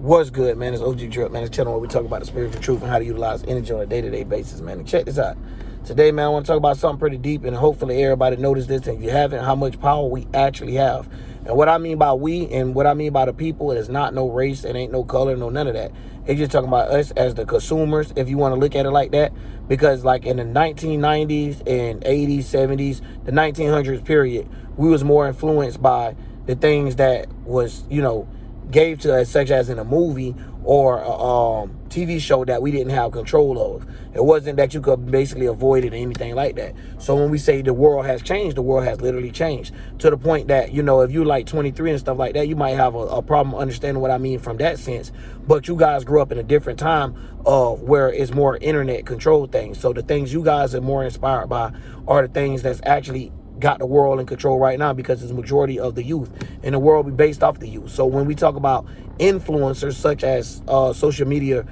What's good, man? It's OG Drip, man. It's channel where we talk about the spiritual truth and how to utilize energy on a day-to-day basis, man. And check this out. Today, man, I want to talk about something pretty deep, and hopefully everybody noticed this, and if you haven't, how much power we actually have. And what I mean by we and what I mean by the people is not no race, it ain't no color, no none of that. It's just talking about us as the consumers, if you want to look at it like that. Because like in the 1990s and 80s, 70s, the 1900s period, we was more influenced by the things that was, gave to us, such as in a movie or a TV show that we didn't have control of. It wasn't that you could basically avoid it or anything like that. So when we say the world has changed, the world has literally changed to the point that, if you're like 23 and stuff like that, you might have a problem understanding what I mean from that sense. But you guys grew up in a different time of where it's more internet controlled things. So the things you guys are more inspired by are the things that's actually got the world in control right now, because it's the majority of the youth, and the world be based off the youth. So when we talk about influencers such as social media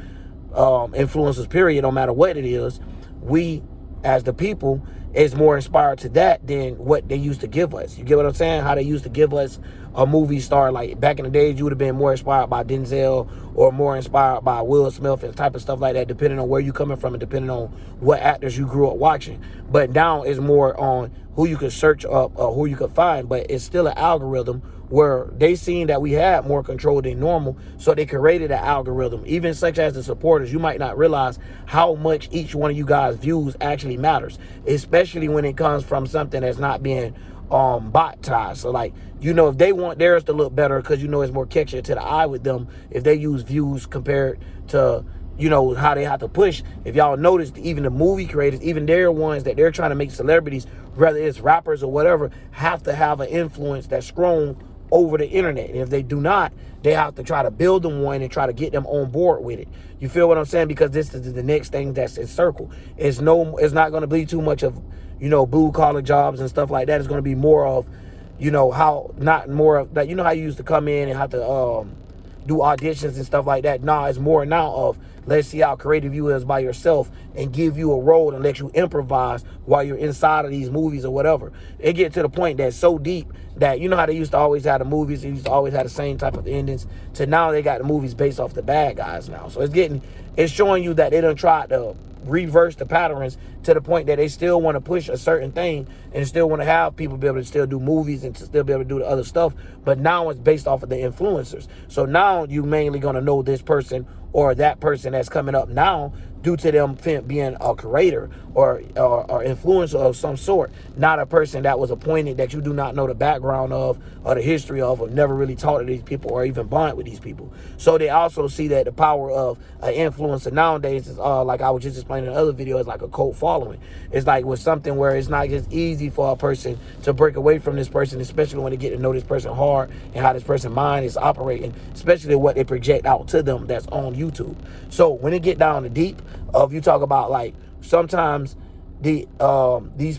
influencers, period, no matter what it is, we as the people is more inspired to that than what they used to give us. You get what I'm saying? How they used to give us a movie star, like back in the days, you would have been more inspired by Denzel or more inspired by Will Smith and type of stuff like that, depending on where you coming from and depending on what actors you grew up watching. But now it's more on who you could search up or who you could find, but it's still an algorithm where they seen that we had more control than normal, so they created an algorithm. Even such as the supporters, you might not realize how much each one of you guys' views actually matters, especially when it comes from something that's not being bot-tized. So like, if they want theirs to look better, because it's more catchier to the eye with them, if they use views compared to how they have to push. If y'all noticed, even the movie creators, even their ones that they're trying to make celebrities, whether it's rappers or whatever, have to have an influence that's strong over the internet. And if they do not, they have to try to build them one and try to get them on board with it. You feel what I'm saying? Because this is the next thing that's in circle. It's not going to be too much of, blue collar jobs and stuff like that. It's going to be more of, not more of that. How you used to come in and have to do auditions and stuff like that. Nah, it's more now of, let's see how creative you is by yourself and give you a role and let you improvise while you're inside of these movies or whatever. It get to the point that's so deep that how they used to always have the movies, they used to always have the same type of endings, to now they got the movies based off the bad guys now. So it's showing you that they done tried to reverse the patterns to the point that they still want to push a certain thing and still want to have people be able to still do movies and to still be able to do the other stuff. But now it's based off of the influencers. So now you mainly going to know this person or that person that's coming up now due to them being a creator or influencer of some sort, not a person that was appointed that you do not know the background of or the history of, or never really talked to these people or even bond with these people. So they also see that the power of an influencer nowadays is like I was just explaining in another video, is like a cult following. It's like with something where it's not just easy for a person to break away from this person, especially when they get to know this person hard and how this person's mind is operating, especially what they project out to them that's on YouTube. So when it get down to deep, if you talk about like sometimes these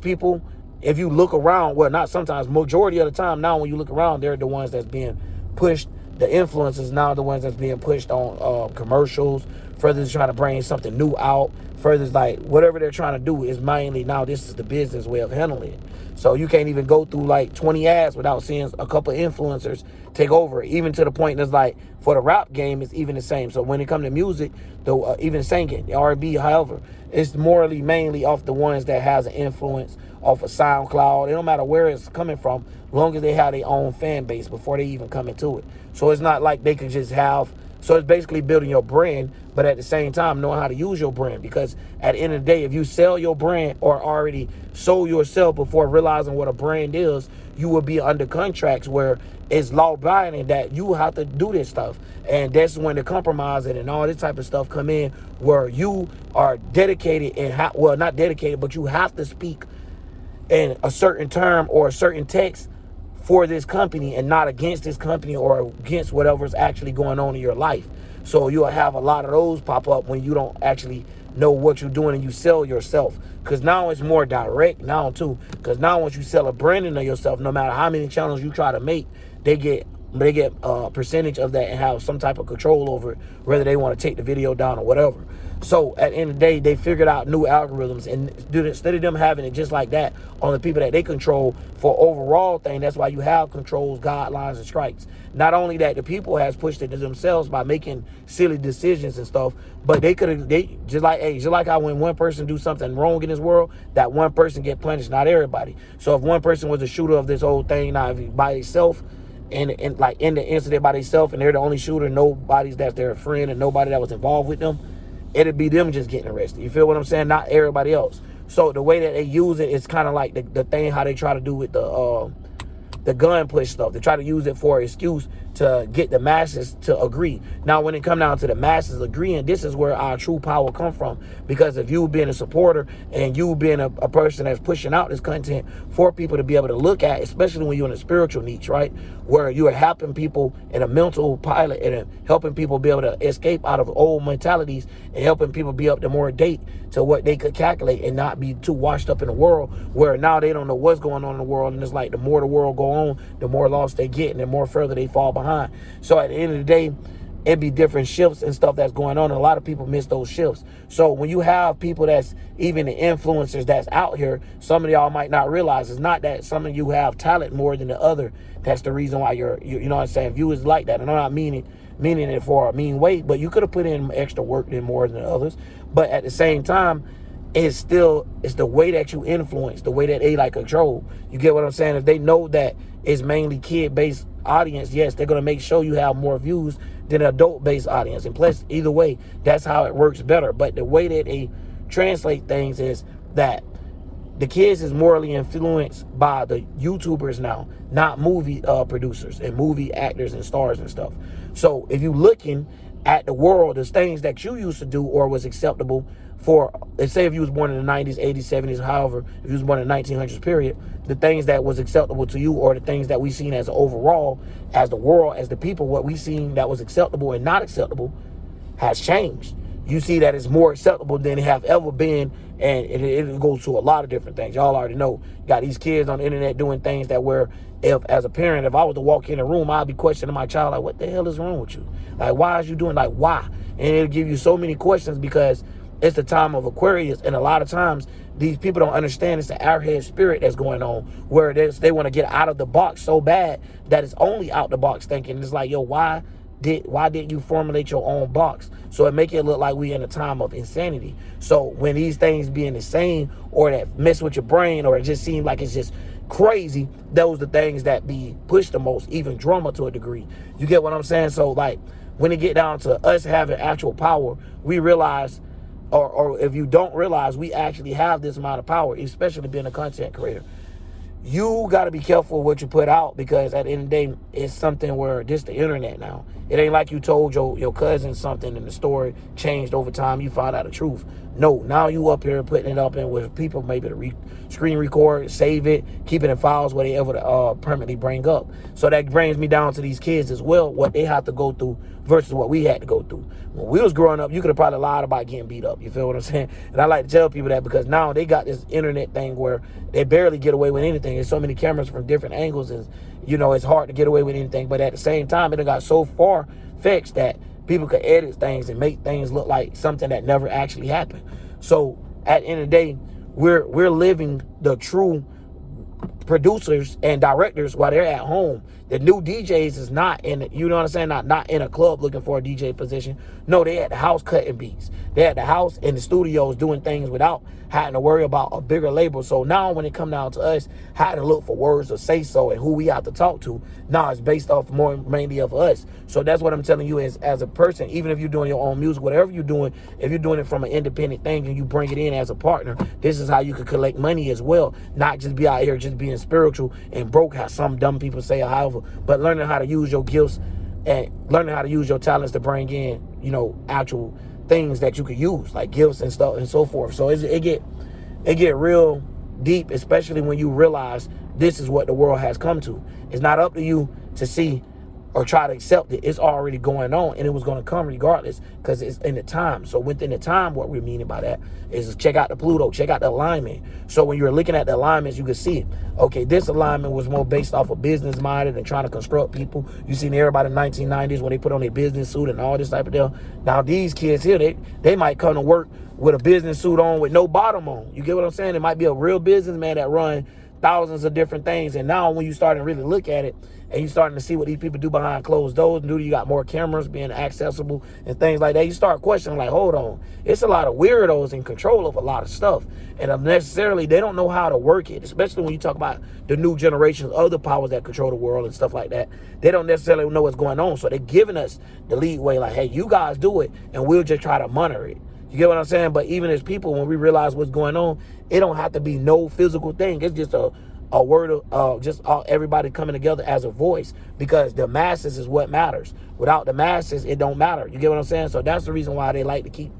people, if you look around, well, not sometimes, majority of the time now when you look around, they're the ones that's being pushed. The influencers now the ones that's being pushed on commercials, further trying to bring something new out, further like whatever they're trying to do is mainly now this is the business way of handling it. So you can't even go through like 20 ads without seeing a couple of influencers take over, even to the point that's like for the rap game, it's even the same. So when it comes to music, though, even singing, the R&B, however, it's morally mainly off the ones that has an influence off of SoundCloud. It don't matter where it's coming from, as long as they have their own fan base before they even come into it. So it's not like they could just have. So it's basically building your brand, but at the same time knowing how to use your brand. Because at the end of the day, if you sell your brand or already sold yourself before realizing what a brand is, you will be under contracts where it's law binding that you have to do this stuff. And that's when the compromising and all this type of stuff come in, where you are dedicated and well, not dedicated, but you have to speak in a certain term or a certain text for this company and not against this company or against whatever's actually going on in your life. So you'll have a lot of those pop up when you don't actually know what you're doing and you sell yourself. Because now it's more direct now too. Because now once you sell a branding of yourself, no matter how many channels you try to make, they get a percentage of that and have some type of control over it, whether they want to take the video down or whatever. So at the end of the day, they figured out new algorithms, and instead of them having it just like that on the people that they control for overall thing, that's why you have controls, guidelines, and strikes. Not only that, the people has pushed it to themselves by making silly decisions and stuff, but they just like how when one person do something wrong in this world, that one person get punished, not everybody. So if one person was a shooter of this whole thing, now if he by himself, and like in the incident by themselves, and they're the only shooter, nobody's that's their friend, and nobody that was involved with them, it'd be them just getting arrested. You feel what I'm saying? Not everybody else. So the way that they use it is kind of like the thing how they try to do with the gun push stuff. They try to use it for an excuse to get the masses to agree. Now, when it come down to the masses agreeing, this is where our true power come from. Because if you being a supporter and you being a person that's pushing out this content for people to be able to look at, especially when you're in a spiritual niche, right? Where you are helping people in a mental pilot and helping people be able to escape out of old mentalities and helping people be up to more date to what they could calculate and not be too washed up in the world where now they don't know what's going on in the world. And it's like the more the world go on, the more lost they get and the more further they fall behind. So at the end of the day, it'd be different shifts and stuff that's going on. And a lot of people miss those shifts. So when you have people that's even the influencers that's out here, some of y'all might not realize it's not that some of you have talent more than the other. That's the reason why you know what I'm saying, viewers like that. And I'm not meaning it for a mean way, but you could have put in extra work than more than others. But at the same time, it's the way that you influence, the way that they like control. You get what I'm saying? If they know that it's mainly kid-based audience, yes, they're gonna make sure you have more views than an adult-based audience. And plus, either way, that's how it works better. But the way that they translate things is that the kids is morally influenced by the YouTubers now, not movie producers and movie actors and stars and stuff. So if you looking at the world, the things that you used to do or was acceptable for, let's say if you was born in the 90s, 80s, 70s, however, if you was born in the 1900s period, the things that was acceptable to you or the things that we seen as overall, as the world, as the people, what we seen that was acceptable and not acceptable has changed. You see that it's more acceptable than it have ever been, and it goes to a lot of different things. Y'all already know. Got these kids on the internet doing things that where, if as a parent, if I was to walk in a room, I'd be questioning my child, like, what the hell is wrong with you? Like, why is you doing, like, why? And it'll give you so many questions because it's the time of Aquarius, and a lot of times these people don't understand it's the airhead spirit that's going on, where they want to get out of the box so bad that it's only out the box thinking. It's like, yo, why didn't you formulate your own box? So it make it look like we in a time of insanity. So when these things being insane or that mess with your brain or it just seems like it's just crazy, those are the things that be pushed the most, even drama to a degree. You get what I'm saying? So like when it get down to us having actual power, we realize, or if you don't realize, we actually have this amount of power, especially being a content creator. You got to be careful what you put out, because at the end of the day, it's something where this the internet now. It ain't like you told your cousin something and the story changed over time. You found out the truth. No, now you up here putting it up in with people maybe to screen record, save it, keep it in files where they ever permanently bring up. So that brings me down to these kids as well, what they have to go through versus what we had to go through. When we was growing up, you could have probably lied about getting beat up. You feel what I'm saying? And I like to tell people that because now they got this internet thing where they barely get away with anything. There's so many cameras from different angles, and you know it's hard to get away with anything. But at the same time, it got so far fetched that people could edit things and make things look like something that never actually happened. So at the end of the day, we're living the true producers and directors while they're at home. The new DJs is not in, you know what I'm saying, not in a club looking for a DJ position. No, they at the house cutting beats. They at the house in the studios doing things without having to worry about a bigger label. So now when it come down to us having to look for words or say so and who we have to talk to, now it's based off more mainly of us. So that's what I'm telling you is, as a person, even if you're doing your own music, whatever you're doing, if you're doing it from an independent thing and you bring it in as a partner, this is how you can collect money as well. Not just be out here just being spiritual and broke, how some dumb people say, or however, but learning how to use your gifts and learning how to use your talents to bring in, you know, actual things that you could use, like gifts and stuff and so forth. So it get real deep, especially when you realize this is what the world has come to. It's not up to you to see or try to accept it. It's already going on, and it was going to come regardless because it's in the time. So within the time, what we're meaning by that is check out the Pluto, check out the alignment. So when you're looking at the alignments, you can see it. Okay, this alignment was more based off of business minded and trying to construct people. You seen everybody in the 1990s when they put on their business suit and all this type of deal. Now these kids here, they might come to work with a business suit on with no bottom on. You get what I'm saying? It might be a real businessman that run thousands of different things. And now when you start to really look at it and you starting to see what these people do behind closed doors, you got more cameras being accessible and things like that, you start questioning like, hold on, it's a lot of weirdos in control of a lot of stuff. And unnecessarily, they don't know how to work it, especially when you talk about the new generations of the powers that control the world and stuff like that. They don't necessarily know what's going on. So they're giving us the lead way like, hey, you guys do it and we'll just try to monitor it. You get what I'm saying? But even as people, when we realize what's going on, it don't have to be no physical thing. It's just a word of just everybody coming together as a voice, because the masses is what matters. Without the masses, it don't matter. You get what I'm saying? So that's the reason why they like to keep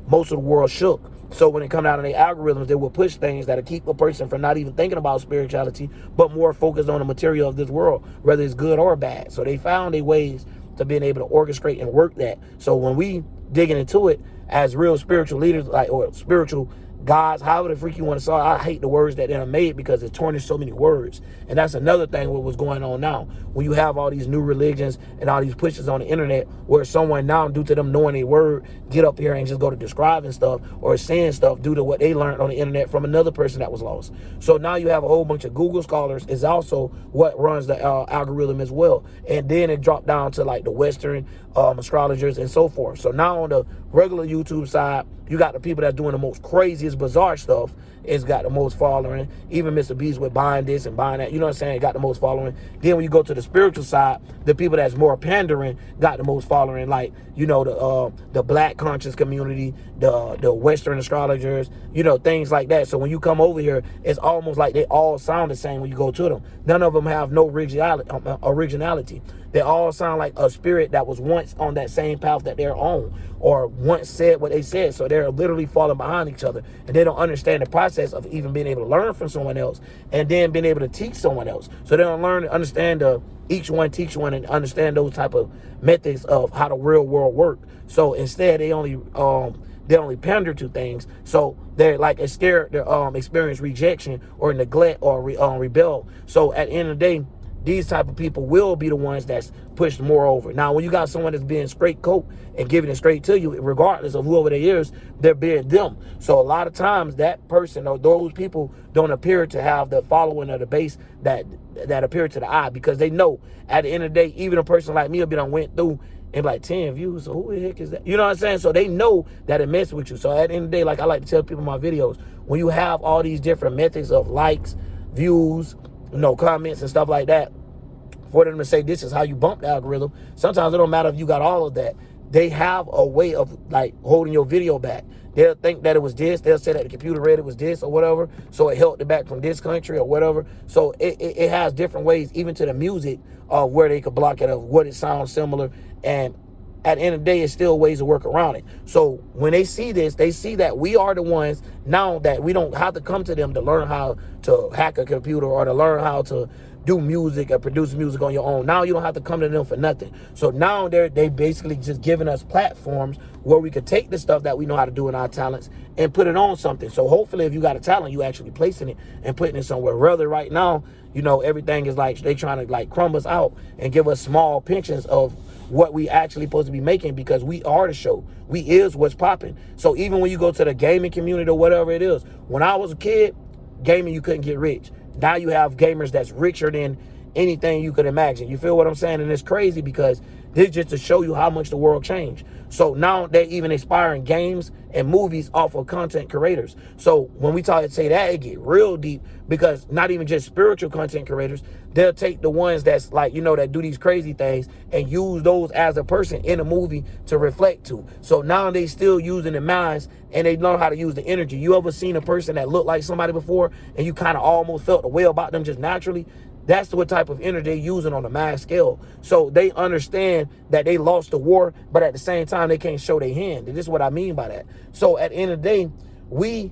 most of the world shook. So when it comes out of their algorithms, they will push things that'll keep a person from not even thinking about spirituality, but more focused on the material of this world, whether it's good or bad. So they found their ways to being able to orchestrate and work that. So when we digging into it as real spiritual leaders, like, or spiritual gods, however the freak you want to say, I hate the words that they're made because it tarnished so many words. And that's another thing what was going on now. When you have all these new religions and all these pushes on the internet where someone now, due to them knowing a word, get up here and just go to describing stuff or saying stuff due to what they learned on the internet from another person that was lost. So now you have a whole bunch of Google scholars is also what runs the algorithm as well. And then it dropped down to like the Western astrologers and so forth. So now on the regular YouTube side, you got the people that's doing the most craziest, bizarre stuff. It's got the most following. Even Mr. Beast with buying this and buying that. You know what I'm saying? It got the most following. Then when you go to the spiritual side, the people that's more pandering got the most following. Like, you know, the black conscious community, the Western astrologers, you know, things like that. So when you come over here, it's almost like they all sound the same when you go to them. None of them have no originality. They all sound like a spirit that was once on that same path that they're on, or once said what they said. So they're literally falling behind each other, and they don't understand the process of even being able to learn from someone else and then being able to teach someone else. So they don't learn and understand each one teach one and understand those type of methods of how the real world work. So instead, they only pander to things. So they're like scared to experience rejection or neglect or rebel. So at the end of the day, these type of people will be the ones that's pushed more over. Now, when you got someone that's being straight coat and giving it straight to you, regardless of whoever they is, they're being them. So a lot of times that person or those people don't appear to have the following or the base that appear to the eye, because they know at the end of the day, even a person like me will be done went through and like 10 views. So who the heck is that? You know what I'm saying? So they know that it messes with you. So at the end of the day, like I like to tell people in my videos, when you have all these different methods of likes, views, comments and stuff like that, for them to say this is how you bump the algorithm, sometimes it don't matter if you got all of that. They have a way of like holding your video back. They'll think that it was this. They'll say that the computer read it was this or whatever, so it held it back from this country or whatever. So it has different ways, even to the music, of where they could block it, of what it sounds similar. And at the end of the day, it's still ways to work around it. So when they see this, they see that we are the ones now that we don't have to come to them to learn how to hack a computer or to learn how to do music or produce music on your own. Now you don't have to come to them for nothing. So now they basically just giving us platforms where we could take the stuff that we know how to do in our talents and put it on something. So hopefully if you got a talent, you actually placing it and putting it somewhere. Rather right now, everything is like they trying to like crumb us out and give us small pensions of what we actually supposed to be making, because we are the show. We is what's popping. So even when you go to the gaming community or whatever it is, when I was a kid, gaming, you couldn't get rich. Now you have gamers that's richer than anything you could imagine. You feel what I'm saying? And it's crazy because this is just to show you how much the world changed. So now they're even inspiring games and movies off of content creators. So when we say that, it get real deep, because not even just spiritual content creators, they'll take the ones that's like, that do these crazy things and use those as a person in a movie to reflect to. So now they still using the minds and they learn how to use the energy. You ever seen a person that looked like somebody before and you kind of almost felt a way about them just naturally? That's what type of energy they're using on a mass scale. So they understand that they lost the war, but at the same time, they can't show their hand. And this is what I mean by that. So at the end of the day, we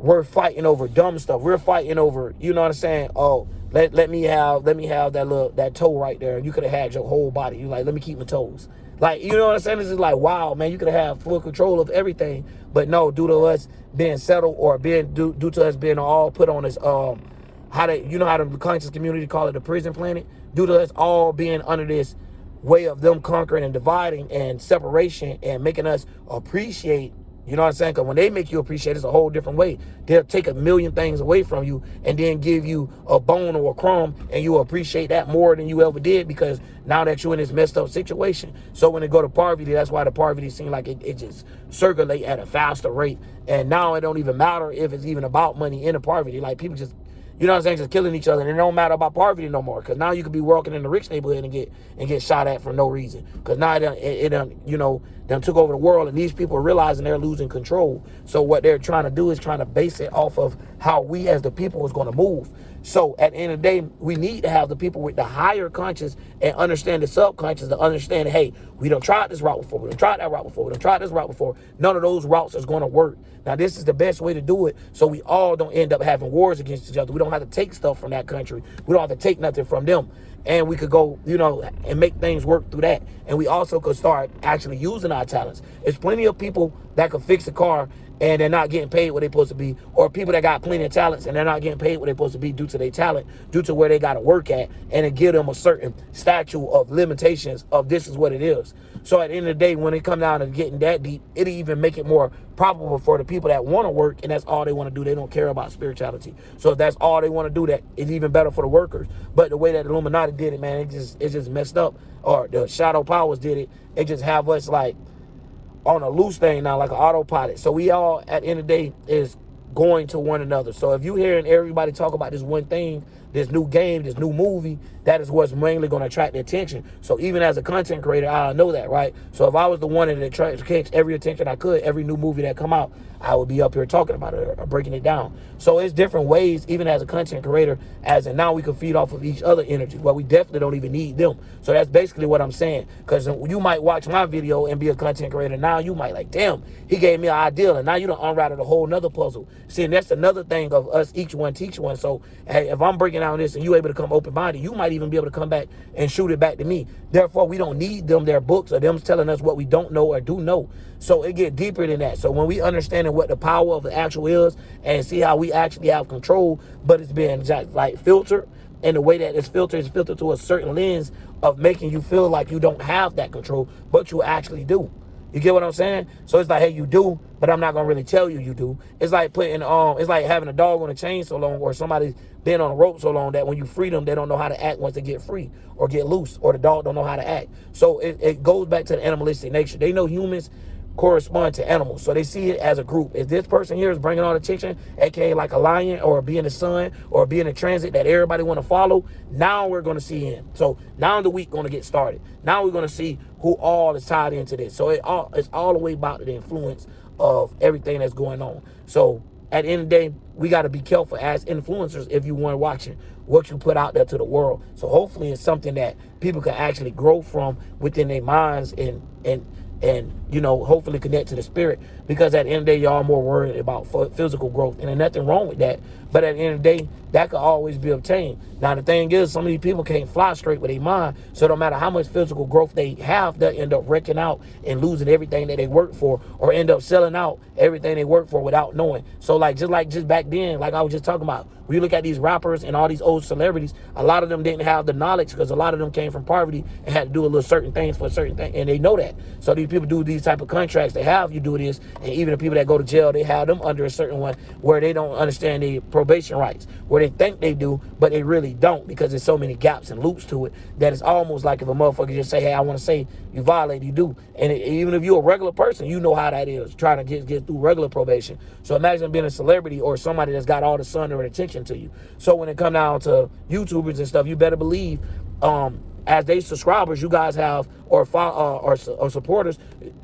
we're fighting over dumb stuff. We're fighting over, you know what I'm saying? Oh, let me have that toe right there. You could have had your whole body. You like, let me keep my toes. Like, you know what I'm saying? This is like, wow, man, you could have full control of everything. But no, due to us being settled, or being due to us being all put on this how the conscious community call it, the prison planet, due to us all being under this way of them conquering and dividing and separation and making us appreciate. You know what I'm saying? Because when they make you appreciate, it's a whole different way. They'll take a million things away from you and then give you a bone or a crumb, and you appreciate that more than you ever did, because now that you're in this messed up situation. So when they go to poverty, that's why the poverty seems like it just circulate at a faster rate. And now it don't even matter if it's even about money in the poverty. Like, people just, you know what I'm saying, just killing each other. And it don't matter about poverty no more, because now you could be walking in the rich neighborhood and get shot at for no reason. Because now it done took over the world, and these people are realizing they're losing control. So what they're trying to do is trying to base it off of how we as the people is going to move. So at the end of the day, we need to have the people with the higher conscious and understand the subconscious to understand, hey, we done tried this route before, we done tried that route before, we done tried this route before. None of those routes is going to work. Now, this is the best way to do it, so we all don't end up having wars against each other. We don't have to take stuff from that country. We don't have to take nothing from them. And we could go, and make things work through that. And we also could start actually using our talents. There's plenty of people that could fix a car and they're not getting paid what they're supposed to be, or people that got plenty of talents and they're not getting paid what they're supposed to be due to their talent, due to where they got to work at, and it give them a certain statute of limitations of this is what it is. So at the end of the day, when it come down to getting that deep, it'll even make it more probable for the people that want to work and that's all they want to do. They don't care about spirituality. So if that's all they want to do, that is even better for the workers. But the way that the Illuminati did it, man, it's just messed up. Or the shadow powers did it. It just have us like on a loose thing now, like an autopilot. So we all, at the end of the day, is going to one another. So if you hearing everybody talk about this one thing, this new game, this new movie, that is what's mainly going to attract the attention. So even as a content creator, I know that, right? So if I was the one that tried to catch every attention I could, every new movie that come out, I would be up here talking about it or breaking it down. So it's different ways, even as a content creator, as in now we can feed off of each other energy. Well, we definitely don't even need them. So that's basically what I'm saying. Because you might watch my video and be a content creator. Now you might like, damn, he gave me an idea. And now you done unraveled a whole nother puzzle. See, and that's another thing of us each one teach one. So hey, if I'm breaking down this and you able to come open-minded, you might even be able to come back and shoot it back to me. Therefore, we don't need them, their books, or them telling us what we don't know or do know. So it get deeper than that. So when we understand what the power of the actual is and see how we actually have control, but it's being just like filtered, and the way that it's filtered is filtered through a certain lens of making you feel like you don't have that control, but you actually do. You get what I'm saying? So it's like, hey, you do, but I'm not gonna really tell you you do. It's like it's like having a dog on a chain so long, or somebody been on a rope so long that when you free them, they don't know how to act once they get free or get loose, or the dog don't know how to act. So it goes back to the animalistic nature. They know humans correspond to animals, so they see it as a group. If this person here is bringing all the attention, aka like a lion or being the sun or being a transit that everybody want to follow, now we're going to see him. So now the week going to get started. Now we're going to see who all is tied into this. So it's all the way about the influence of everything that's going on. So at the end of the day, we got to be careful as influencers, if you want watching what you put out there to the world. So hopefully it's something that people can actually grow from within their minds and hopefully connect to the spirit, because at the end of the day, y'all more worried about physical growth, and there's nothing wrong with that. But at the end of the day, that could always be obtained. Now, the thing is, some of these people can't fly straight with their mind, so no matter how much physical growth they have, they'll end up wrecking out and losing everything that they work for, or end up selling out everything they work for without knowing. So just back then, like I was just talking about, when you look at these rappers and all these old celebrities, a lot of them didn't have the knowledge, because a lot of them came from poverty and had to do a little certain things for a certain thing, and they know that. So these people do these type of contracts. They have you do this, and even the people that go to jail, they have them under a certain one where they don't understand the probation rights, where they think they do, but they really don't, because there's so many gaps and loops to it that it's almost like if a motherfucker just say, hey, I want to say you violate, you do. And even if you're a regular person, you know how that is, trying to get through regular probation. So imagine being a celebrity or somebody that's got all the sun or attention to you. So when it come down to YouTubers and stuff, you better believe as they subscribers, you guys have, or supporters,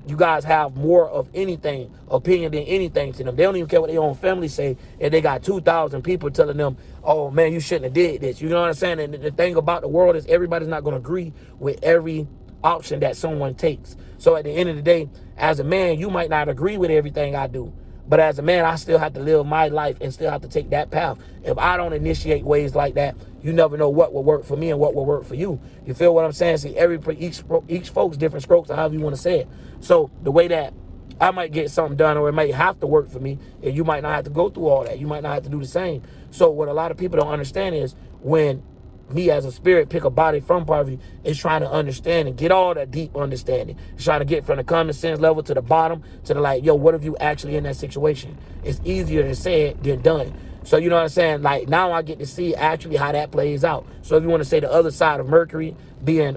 you guys have more of anything, opinion than anything to them. They don't even care what their own family say, and they got 2,000 people telling them, oh man, you shouldn't have did this. You know what I'm saying? And the thing about the world is everybody's not going to agree with every option that someone takes. So at the end of the day, as a man, you might not agree with everything I do, But as a man, I still have to live my life and still have to take that path. If I don't initiate ways like that, you never know what will work for me and what will work for you. You feel what I'm saying? See, each folks different strokes, or however you want to say it. So the way that I might get something done, or it might have to work for me, and you might not have to go through all that. You might not have to do the same. So what a lot of people don't understand is when me as a spirit pick a body from poverty, is trying to understand and get all that deep understanding. It's trying to get from the common sense level to the bottom to the like, yo, what if you actually in that situation? It's easier to say it than done. So you know what I'm saying? Like now I get to see actually how that plays out. So if you want to say the other side of Mercury being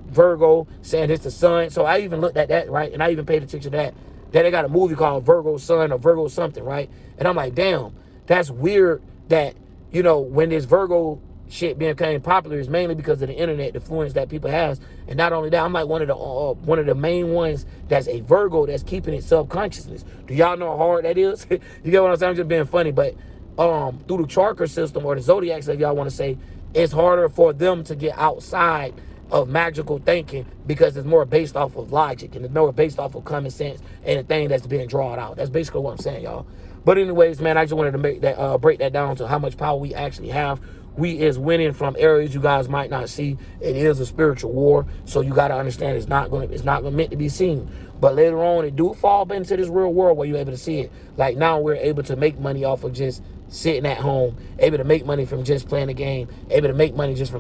Virgo, saying it's the sun. So I even looked at that, right? And I even paid attention to that. Then they got a movie called Virgo Sun or Virgo something, right? And I'm like, damn, that's weird that, you know, when this Virgo shit became popular is mainly because of the internet, the influence that people has. And not only that, I'm like one of the main ones that's a Virgo that's keeping it subconsciousness. Do y'all know how hard that is? You get what I'm saying? I'm just being funny, but through the chakra system or the zodiacs, if y'all want to say, it's harder for them to get outside of magical thinking because it's more based off of logic and it's more based off of common sense and the thing that's being drawn out. That's basically what I'm saying, y'all. But anyways, man, I just wanted to make that break that down to how much power we actually have. We is winning from areas you guys might not see. It is a spiritual war, so you got to understand it's not meant to be seen. But later on, it do fall into this real world where you're able to see it. Like now, we're able to make money off of just sitting at home, able to make money from just playing the game, able to make money just from